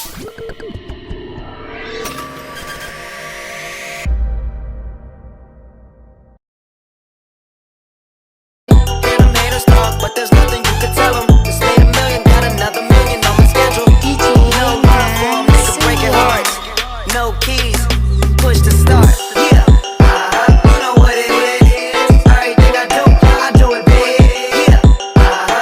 But there's nothing you could tell them. Just made $1 million, got another million on my schedule. No love for 'em, they could break it hard. No keys, push to start. Yeah, you know what it is. Everything I do it big. Yeah,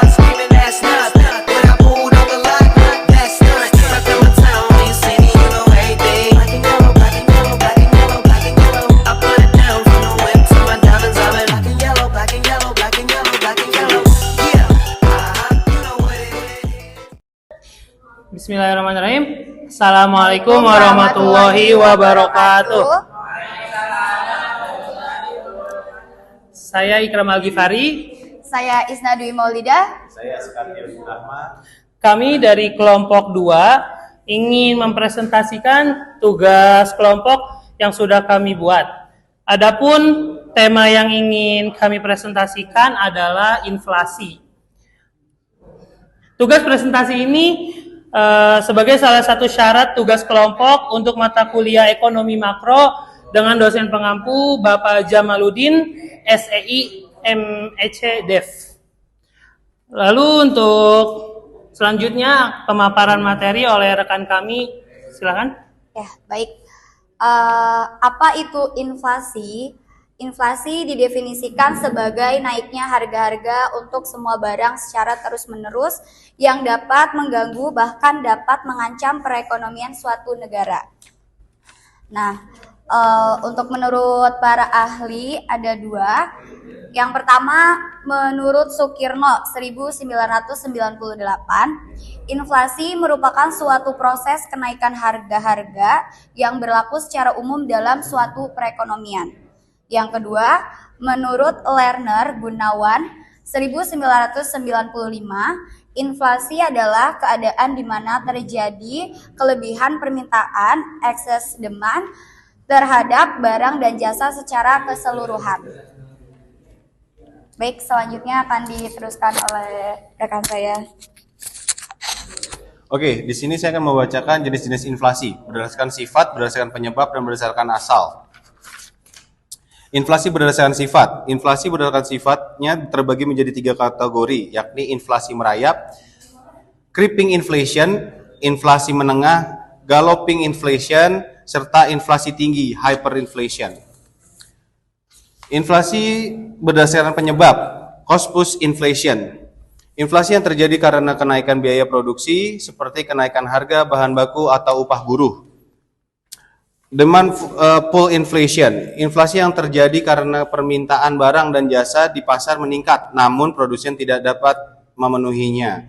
screaming that's nothing. When I pulled on the lot, that's nothing. I come to town, when you see me, you know everything. Black and yellow, black and yellow, black and yellow, black and yellow. I put it down from the whip to my diamonds. I've been black and yellow, black and yellow, black and yellow, black and yellow. Bismillahirrahmanirrahim. Assalamualaikum warahmatullahi wabarakatuh. Saya Ikram Al-Ghifari. Saya Isna Dwi Maulida. Saya Sekalian Rahmat. Kami dari kelompok 2 ingin mempresentasikan tugas kelompok yang sudah kami buat. Adapun tema yang ingin kami presentasikan adalah inflasi. Tugas presentasi ini sebagai salah satu syarat tugas kelompok untuk mata kuliah ekonomi makro dengan dosen pengampu Bapak Jamaluddin SEI MEC Dev. Lalu untuk selanjutnya pemaparan materi oleh rekan kami, silakan. Ya, baik. Apa itu inflasi? Inflasi didefinisikan sebagai naiknya harga-harga untuk semua barang secara terus-menerus yang dapat mengganggu bahkan dapat mengancam perekonomian suatu negara. Nah, untuk menurut para ahli ada 2. Yang pertama, menurut Sukirno 1998, inflasi merupakan suatu proses kenaikan harga-harga yang berlaku secara umum dalam suatu perekonomian. Yang kedua, menurut Lerner Gunawan 1995, inflasi adalah keadaan di mana terjadi kelebihan permintaan, excess demand, terhadap barang dan jasa secara keseluruhan. Baik, selanjutnya akan diteruskan oleh rekan saya. Oke, di sini saya akan membacakan jenis-jenis inflasi berdasarkan sifat, berdasarkan penyebab, dan berdasarkan asal. Inflasi berdasarkan sifat. Inflasi berdasarkan sifatnya terbagi menjadi 3 kategori, yakni inflasi merayap, creeping inflation, inflasi menengah, galloping inflation, serta inflasi tinggi, hyperinflation. Inflasi berdasarkan penyebab, cost push inflation. Inflasi yang terjadi karena kenaikan biaya produksi, seperti kenaikan harga bahan baku atau upah buruh. Demand pull inflation, inflasi yang terjadi karena permintaan barang dan jasa di pasar meningkat, namun produsen tidak dapat memenuhinya.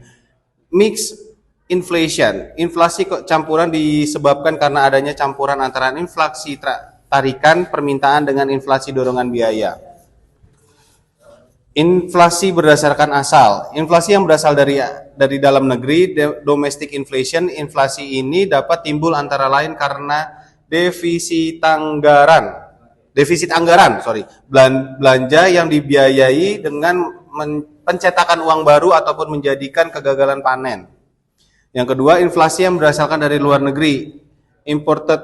Mix inflation, inflasi campuran disebabkan karena adanya campuran antara inflasi tarikan permintaan dengan inflasi dorongan biaya. Inflasi berdasarkan asal, inflasi yang berasal dari dalam negeri, domestic inflation. Inflasi ini dapat timbul antara lain karena defisit anggaran, belanja yang dibiayai dengan pencetakan uang baru ataupun menjadikan kegagalan panen. Yang kedua, inflasi yang berasalkan dari luar negeri, imported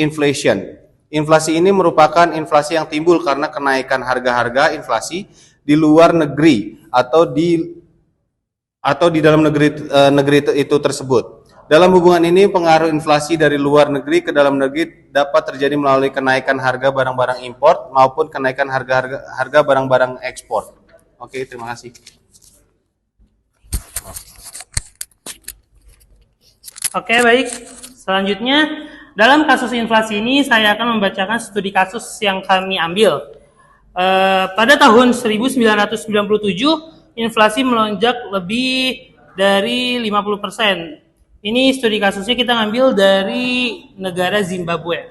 inflation. Inflasi ini merupakan inflasi yang timbul karena kenaikan harga-harga inflasi di luar negeri atau di dalam negeri itu tersebut. Dalam hubungan ini, pengaruh inflasi dari luar negeri ke dalam negeri dapat terjadi melalui kenaikan harga barang-barang impor maupun kenaikan harga barang-barang ekspor. Oke, terima kasih. Oke, baik. Selanjutnya, dalam kasus inflasi ini saya akan membacakan studi kasus yang kami ambil. Pada tahun 1997, inflasi melonjak lebih dari 50%. Ini studi kasusnya kita ngambil dari negara Zimbabwe.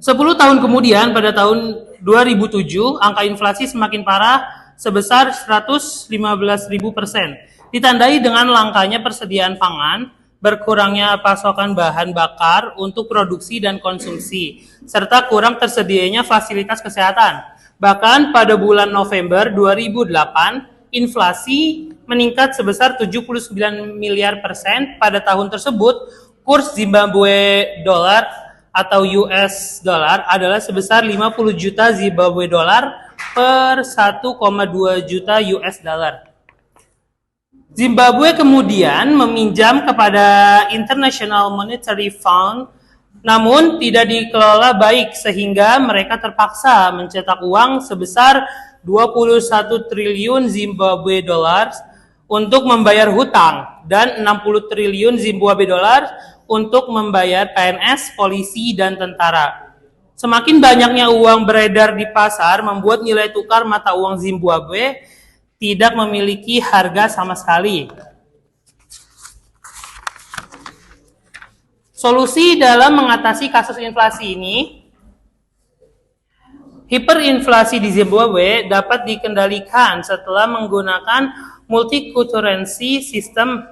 10 tahun kemudian, pada tahun 2007, angka inflasi semakin parah sebesar 115.000%. Ditandai dengan langkanya persediaan pangan, berkurangnya pasokan bahan bakar untuk produksi dan konsumsi, serta kurang tersedianya fasilitas kesehatan. Bahkan pada bulan November 2008, inflasi meningkat sebesar 79 miliar persen pada tahun tersebut. Kurs Zimbabwe dolar atau US dollar adalah sebesar 50 juta Zimbabwe dolar per 1,2 juta US dollar. Zimbabwe kemudian meminjam kepada International Monetary Fund, namun tidak dikelola baik sehingga mereka terpaksa mencetak uang sebesar 21 triliun Zimbabwe dolar untuk membayar hutang dan 60 triliun Zimbabwe dolar untuk membayar PNS, polisi, dan tentara. Semakin banyaknya uang beredar di pasar membuat nilai tukar mata uang Zimbabwe tidak memiliki harga sama sekali. Solusi dalam mengatasi kasus inflasi ini, hiperinflasi di Zimbabwe dapat dikendalikan setelah menggunakan multi-currency system,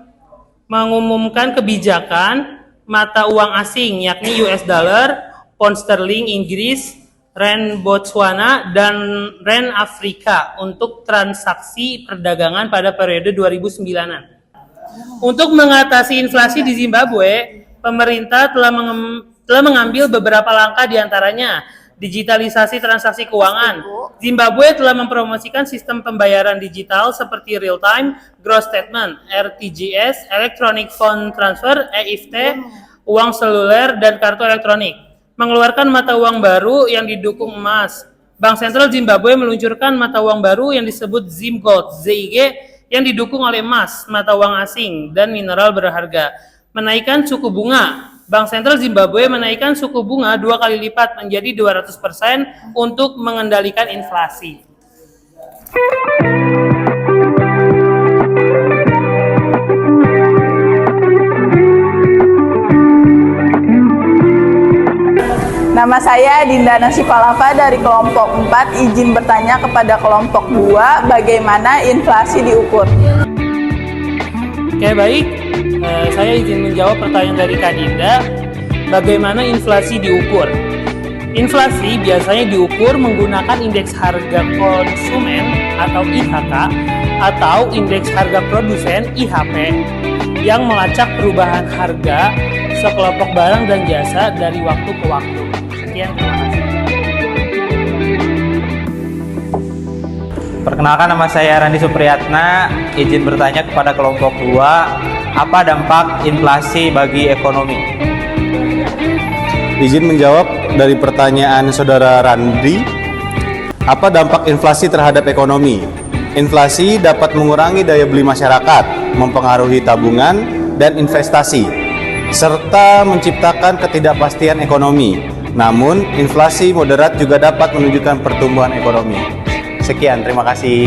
mengumumkan kebijakan mata uang asing yakni US dollar, pound sterling Inggris, rand Botswana, dan rand Afrika untuk transaksi perdagangan pada periode 2009-an. Untuk mengatasi inflasi di Zimbabwe, pemerintah telah mengambil beberapa langkah, diantaranya digitalisasi transaksi keuangan. Zimbabwe telah mempromosikan sistem pembayaran digital seperti real-time gross statement, RTGS, electronic fund transfer, EFT, uang seluler, dan kartu elektronik. Mengeluarkan mata uang baru yang didukung emas. Bank Sentral Zimbabwe meluncurkan mata uang baru yang disebut ZimGold, ZIG, yang didukung oleh emas, mata uang asing, dan mineral berharga. Menaikkan suku bunga. Bank Sentral Zimbabwe menaikkan suku bunga 2 kali lipat menjadi 200% untuk mengendalikan inflasi. Nama saya Dinda Nasipalava dari kelompok 4, izin bertanya kepada kelompok 2, bagaimana inflasi diukur? Oke, baik. Saya izin menjawab pertanyaan dari Kak Dinda. Bagaimana inflasi diukur? Inflasi biasanya diukur menggunakan indeks harga konsumen atau IHK atau indeks harga produsen IHP yang melacak perubahan harga sekelompok barang dan jasa dari waktu ke waktu. Sekian, terima kasih. Perkenalkan, nama saya Randi Supriyatna, izin bertanya kepada kelompok 2, apa dampak inflasi bagi ekonomi? Izin menjawab dari pertanyaan saudara Randi, apa dampak inflasi terhadap ekonomi? Inflasi dapat mengurangi daya beli masyarakat, mempengaruhi tabungan dan investasi, serta menciptakan ketidakpastian ekonomi. Namun, inflasi moderat juga dapat menunjukkan pertumbuhan ekonomi. Sekian, terima kasih.